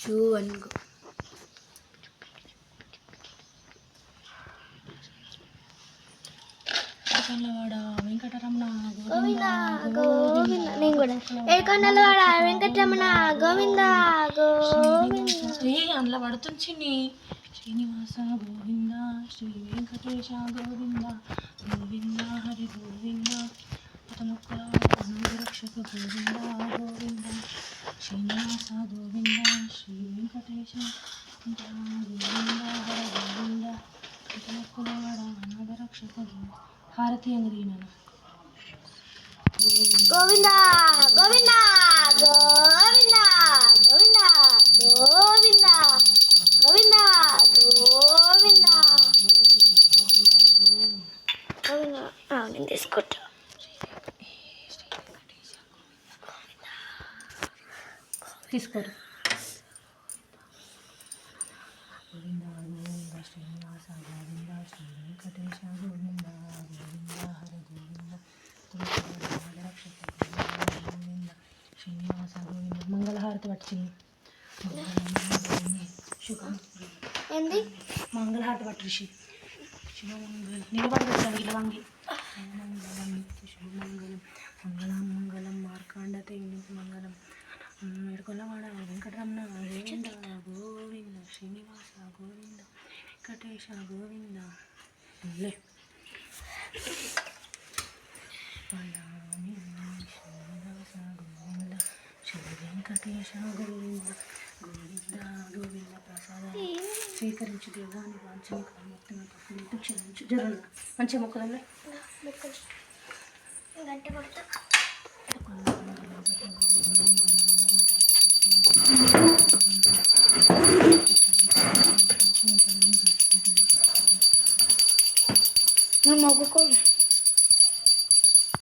2 1 go. ఏడుకొండలవాడ వెంకటరమణ గోవింద గోవింద. నేను కూడా ఏడుకొండలవాడ వెంకటరమణ గోవింద గోవింద. అందులో పడుతుంది చిన్ని. శ్రీనివాస గోవింద శ్రీ వెంకటేశ గోవింద గోవింద హరి గోవింద పతముక్కల అనాథరక్షక గోవింద గోవింద శ్రీనివాస గోవింద శ్రీ వెంకటేశ గోవింద హరి గోవింద పతముక్కల అనాథరక్షక హారతి అంగడి నేను గోవింద గోవింద గోవింద గోవింద గోవింద గోవింద గోవింద గోవింద. నేను తీసుకుంటా. తీసుకోరు. గోవింద గోవింద శ్రీనివాస గోవింద శ్రీ వెంకటేశ గోవింద గోవింద హరి గోవింద రక్షక గోవింద శ్రీనివాస గోవింద. మంగళహారతి పట్టింది. శుభం ఏంది మంగళహారతి పట్టు ఋషి. శుభమంగళం నిలబడతాను ఇలవంగి. శుభమంగళం శుభమంగళం మంగళం మంగళం మార్కాండతే మంగళం. ఏడుకొండలవాడ వెంకటరమణ గోవింద గోవింద శ్రీనివాస గోవింద వెంకటేశ గోవింద. శ్రీనివాస గోవింద శ్రీ వెంకటేశ గోవింద గోవింద గోవింద. ప్రసాదాన్ని స్వీకరించు దేవాన్ని వాంఛని కామోక్తిని తప్పులు క్షమించు. జరగ మంచిగా మొక్కలంలో గంట కొడతా. మొక్కుకోలే.